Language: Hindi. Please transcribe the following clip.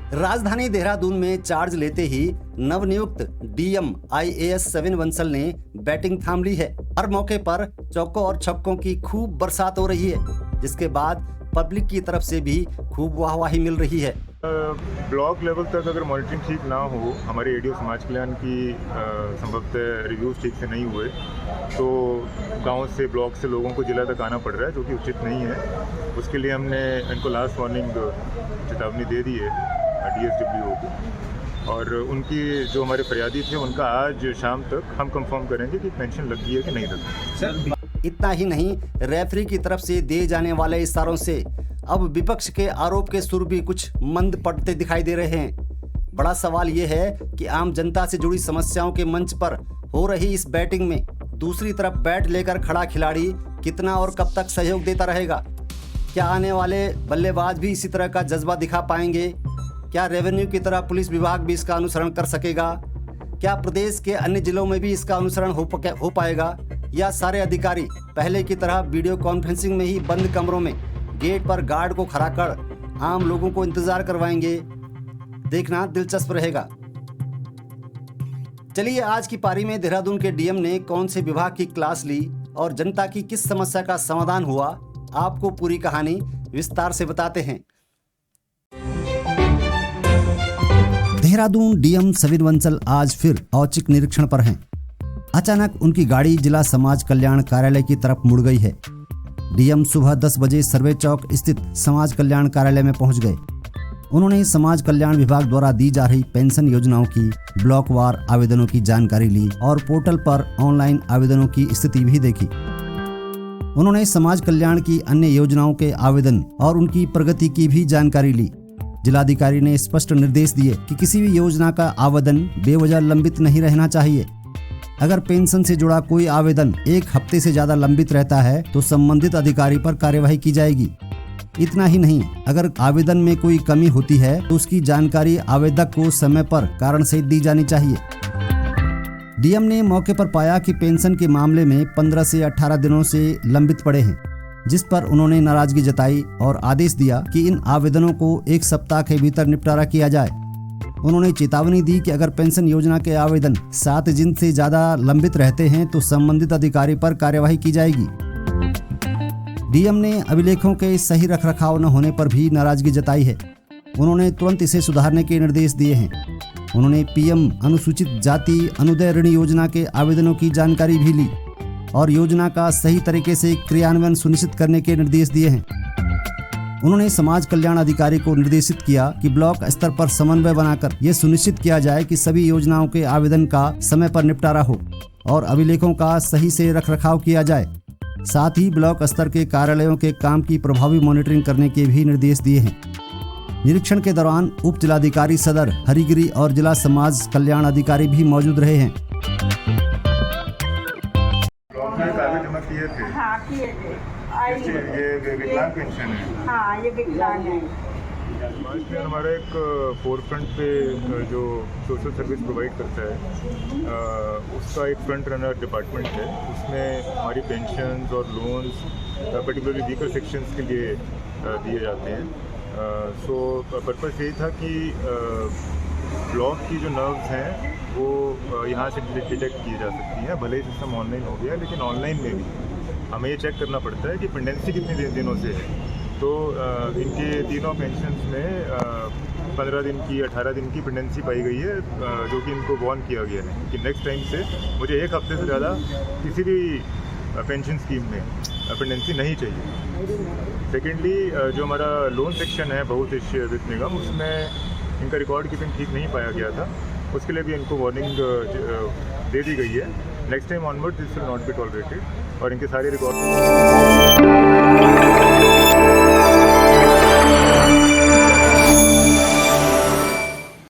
राजधानी देहरादून में चार्ज लेते ही नवनियुक्त डीएम IAS 7 बंसल ने बैटिंग थाम ली है। हर मौके पर चौकों और छक्कों की खूब बरसात हो रही है, जिसके बाद पब्लिक की तरफ से भी खूब वाहवाही मिल रही है। ब्लॉक लेवल तक अगर मॉनिटरिंग ठीक ना हो, हमारे एडीओ समाज कल्याण की संभवतः रिव्यूज़ ठीक से नहीं हुए, तो गांव से ब्लॉक से लोगों को जिला तक आना पड़ रहा है, जो कि उचित नहीं है। उसके लिए हमने इनको लास्ट वार्निंग चेतावनी दे दी है DSWO को, और उनकी जो हमारे फरियादी थे उनका आज शाम तक हम कंफर्म करेंगे कि पेंशन लगी है कि नहीं लगी। इतना ही नहीं, रेफरी की तरफ से दिए जाने वाले इशारों से अब विपक्ष के आरोप के सुर भी कुछ मंद पड़ते दिखाई दे रहे हैं। बड़ा सवाल यह है कि आम जनता से जुड़ी समस्याओं के मंच पर हो रही इस बैटिंग में दूसरी तरफ बैट लेकर खड़ा खिलाड़ी कितना और कब तक सहयोग देता रहेगा? क्या आने वाले बल्लेबाज भी इसी तरह का जज्बा दिखा पाएंगे? क्या रेवेन्यू की तरह पुलिस विभाग भी इसका अनुसरण कर सकेगा? क्या प्रदेश के अन्य जिलों में भी इसका अनुसरण हो पाएगा, या सारे अधिकारी पहले की तरह वीडियो कॉन्फ्रेंसिंग में ही बंद कमरों में गेट पर गार्ड को खड़ा कर आम लोगों को इंतजार करवाएंगे? देखना दिलचस्प रहेगा। चलिए, आज की पारी में देहरादून के डीएम ने कौन से विभाग की क्लास ली और जनता की किस समस्या का समाधान हुआ, आपको पूरी कहानी विस्तार से बताते हैं। देहरादून डीएम 7 बंसल आज फिर औचक निरीक्षण पर हैं। अचानक उनकी गाड़ी जिला समाज कल्याण कार्यालय की तरफ मुड़ गई है। डीएम सुबह 10 बजे सर्वे चौक स्थित समाज कल्याण कार्यालय में पहुंच गए। उन्होंने समाज कल्याण विभाग द्वारा दी जा रही पेंशन योजनाओं की ब्लॉकवार आवेदनों की जानकारी ली और पोर्टल पर ऑनलाइन आवेदनों की स्थिति भी देखी। उन्होंने समाज कल्याण की अन्य योजनाओं के आवेदन और उनकी प्रगति की भी जानकारी ली। जिलाधिकारी ने स्पष्ट निर्देश दिए कि किसी भी योजना का आवेदन बेवजह लंबित नहीं रहना चाहिए। अगर पेंशन से जुड़ा कोई आवेदन 1 हफ्ते से ज्यादा लंबित रहता है तो संबंधित अधिकारी पर कार्यवाही की जाएगी। इतना ही नहीं, अगर आवेदन में कोई कमी होती है तो उसकी जानकारी आवेदक को समय पर कारण सहित दी जानी चाहिए। डीएम ने मौके पर पाया कि पेंशन के मामले में 15 से 18 दिनों से लंबित पड़े हैं, जिस पर उन्होंने नाराजगी जताई और आदेश दिया कि इन आवेदनों को 1 सप्ताह के भीतर निपटारा किया जाए। उन्होंने चेतावनी दी कि अगर पेंशन योजना के आवेदन 7 दिन से ज्यादा लंबित रहते हैं तो संबंधित अधिकारी पर कार्यवाही की जाएगी। डीएम ने अभिलेखों के सही रखरखाव न होने पर भी नाराजगी जताई है। उन्होंने तुरंत इसे सुधारने के निर्देश दिए हैं। उन्होंने पीएम अनुसूचित जाति अनुदय ऋण योजना के आवेदनों की जानकारी भी ली और योजना का सही तरीके से क्रियान्वयन सुनिश्चित करने के निर्देश दिए हैं। उन्होंने समाज कल्याण अधिकारी को निर्देशित किया कि ब्लॉक स्तर पर समन्वय बनाकर यह सुनिश्चित किया जाए कि सभी योजनाओं के आवेदन का समय पर निपटारा हो और अभिलेखों का सही से रखरखाव किया जाए। साथ ही ब्लॉक स्तर के कार्यालयों के काम की प्रभावी मॉनिटरिंग करने के भी निर्देश दिए हैं। निरीक्षण के दौरान उप जिलाधिकारी सदर हरिगिरी और जिला समाज कल्याण अधिकारी भी मौजूद रहे हैं। किए थे? हाँ, किए थे। ये विकलांग पेंशन है? हाँ, ये विकलांग है। समाज में हमारा एक फोरफ्रंट पे जो सोशल सर्विस प्रोवाइड करता है, उसका एक फ्रंट रनर डिपार्टमेंट है। उसमें हमारी पेंशन्स और लोन्स पर्टिकुलरली वीकर सेक्शंस के लिए दिए जाते हैं। सो पर्पस यही था कि ब्लॉक की जो नर्व्स हैं वो यहाँ से डिटेक्ट की जा सकती हैं। भले ही सिस्टम ऑनलाइन हो गया, लेकिन ऑनलाइन में भी हमें ये चेक करना पड़ता है कि पेंडेंसी कितने दिनों से है। तो इनके तीनों पेंशन्स में 15 दिन की 18 दिन की पेंडेंसी पाई गई है, जो कि इनको वार्न किया गया है कि नेक्स्ट टाइम से मुझे 1 हफ्ते से ज़्यादा किसी भी पेंशन स्कीम में पेंडेंसी नहीं चाहिए। सेकेंडली, जो हमारा लोन सेक्शन है बहुउद्देशीय वित्त निगम, उसमें इनका रिकॉर्ड कीपिंग ठीक नहीं पाया गया था। उसके लिए भी इनको वार्निंग दे दी गई है। Next time onward this will not be tolerated और इनके सारे रिकॉर्ड